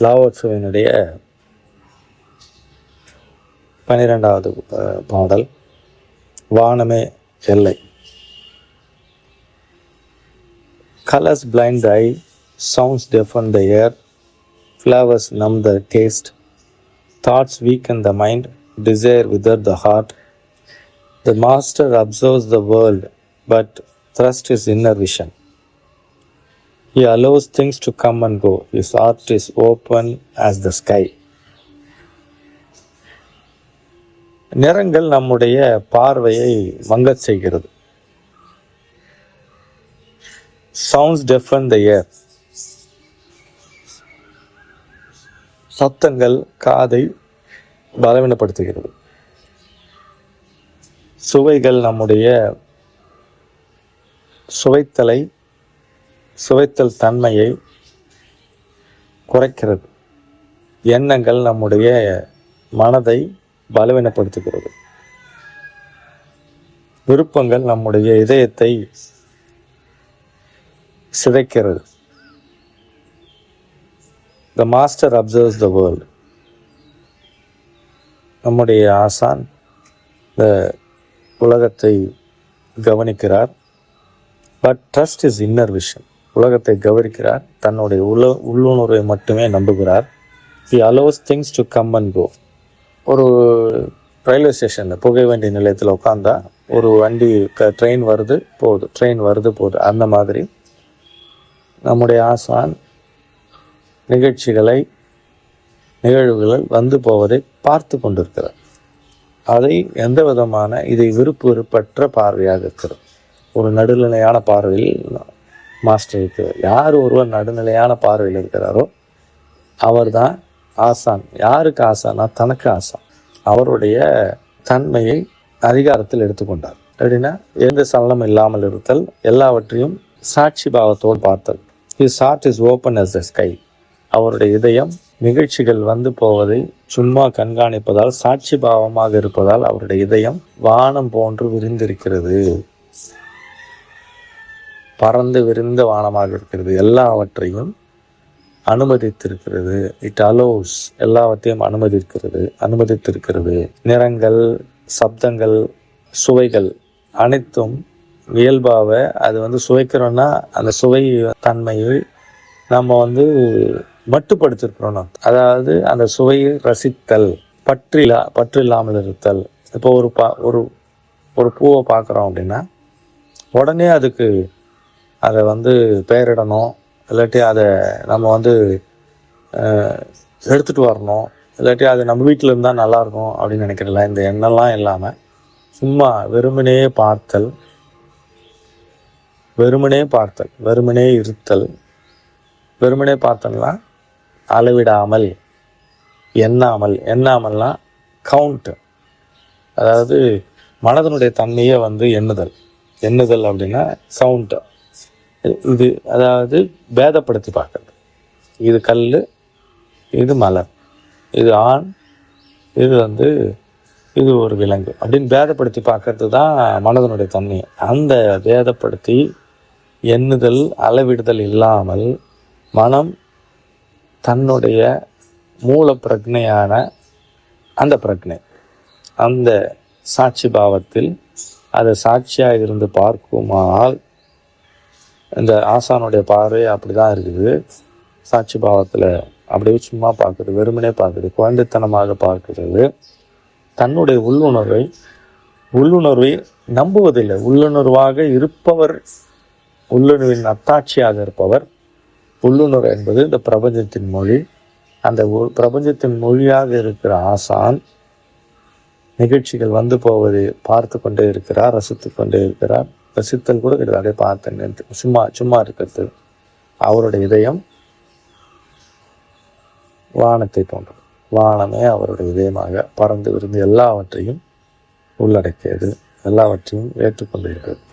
லாவோட்சுவினுடைய 12வது பாடல், வானமே எல்லை. Colors blind the eye, sounds deafen the ear, flavors numb the taste, thoughts weaken the mind, desire wither the heart. The master observes the world, but thrusts his inner vision. He allows things to come and go. His heart is open as the sky. நிறங்கள் நம்முடைய பார்வையை மங்கச் செய்கிறது. Sounds deafen the ear. சத்தங்கள் காதை பலவீனப்படுத்துகிறது. சுவைகள் நம்முடைய சுவைத்தல் தன்மையை குறைக்கிறது. எண்ணங்கள் நம்முடைய மனதை பலவீனப்படுத்துகிறது. விருப்பங்கள் நம்முடைய இதயத்தை சிதைக்கிறது. The master observes the world. நம்முடைய ஆசான் இந்த உலகத்தை கவனிக்கிறார். But trust is inner vision. உலகத்தை கவனிக்கிறார், தன்னுடைய உள்ளுணர்வை மட்டுமே நம்புகிறார். He allows things to come and go. ஒரு ரயில்வே ஸ்டேஷனில் புகை வண்டி நிலையத்தில் உட்காந்தா ஒரு வண்டி ட்ரெயின் வருது போகுது, அந்த மாதிரி நம்முடைய ஆசான் நிகழ்வுகள் வந்து போவதை பார்த்து கொண்டிருக்கிறார். அதை எந்த விதமான இதை விருப்பற்ற பார்வையாக இருக்கிறது. ஒரு நடுநிலையான பார்வையில் மாஸ்டர் இருக்கிறார். யார் ஒருவர் நடுநிலையான பார்வையில் இருக்கிறாரோ அவர் தான் ஆசான். யாருக்கு ஆசானா? தனக்கு ஆசான். அவருடைய தன்மையை அதிகாரத்தில் எடுத்துக்கொண்டார். அப்படின்னா எந்த சலனம் இல்லாமல் இருத்தல், எல்லாவற்றையும் சாட்சி பாவத்தோடு பார்த்தல். His heart is open as the sky. அவருடைய இதயம் நிகழ்ச்சிகள் வந்து போவதை சும்மா கண்காணிப்பதால், சாட்சி பாவமாக இருப்பதால் அவருடைய இதயம் வானம் போன்று விரிந்திருக்கிறது. பறந்து விரிந்த வானமாக இருக்கிறது. எல்லாவற்றையும் அனுமதித்திருக்கிறது. இட் அலோஸ், எல்லாவற்றையும் அனுமதித்திருக்கிறது. நிறங்கள், சப்தங்கள், சுவைகள் அனைத்தும் இயல்பாக அது சுவைக்கிறோன்னா அந்த சுவை தன்மையை நம்ம மட்டுப்படுத்திருக்கிறோம். அதாவது அந்த சுவையை ரசித்தல், பற்று இல்லாமல் இருத்தல். இப்போ ஒரு பூவை பார்க்குறோம் அப்படின்னா உடனே அதுக்கு அதை பெயரிடணும், இல்லாட்டி அதை நம்ம எடுத்துகிட்டு வரணும், இல்லாட்டி அது நம்ம வீட்டில் இருந்தால் நல்லாயிருக்கும் அப்படின்னு நினைக்கிறல. இந்த எண்ணெல்லாம் இல்லாமல் சும்மா வெறுமனே பார்த்தல், வெறுமனே இருத்தல். வெறுமனே பார்த்தல்னா அளவிடாமல், எண்ணாமல்னா கவுண்ட். அதாவது மனதனுடைய தன்மையை எண்ணுதல் அப்படின்னா கவுண்ட். இது அதாவது பேதப்படுத்தி பார்க்கறது. இது கல், இது மலர், இது ஆண், இது ஒரு விலங்கு அப்படின்னு பேதப்படுத்தி பார்க்கறது தான் மனதனுடைய தன்மை. அந்த பேதப்படுத்தி எண்ணுதல், அளவிடுதல் இல்லாமல் மனம் தன்னுடைய மூல பிரக்ஞையான அந்த சாட்சி பாவத்தில் அதை சாட்சியாக இருந்து பார்க்குமானால், இந்த ஆசானுடைய பார்வை அப்படி தான் இருக்குது. சாட்சி பாவத்தில் அப்படியே சும்மா பார்க்குறது, வெறுமனே பார்க்குறது, குழந்தைத்தனமாக பார்க்கிறது. தன்னுடைய உள்ளுணர்வை நம்புவதில்லை. உள்ளுணர்வாக இருப்பவர், உள்ளுணர்வின் அத்தாட்சியாக இருப்பவர். உள்ளுணர்வு என்பது இந்த பிரபஞ்சத்தின் மொழி. அந்த பிரபஞ்சத்தின் மொழியாக இருக்கிற ஆசான் நிகழ்ச்சிகள் வந்து போவதை பார்த்து கொண்டே இருக்கிறார், ரசித்து கொண்டே இருக்கிறார். ரசித்தல் கூட கிடையாது, அப்படியே பார்த்து சும்மா இருக்கிறது. அவருடைய இதயம் வானத்தை போன்றது. வானமே அவருடைய இதயமாக பறந்து விருந்து எல்லாவற்றையும் உள்ளடக்கியது, எல்லாவற்றையும் ஏற்றுக்கொண்டு இருக்கிறது.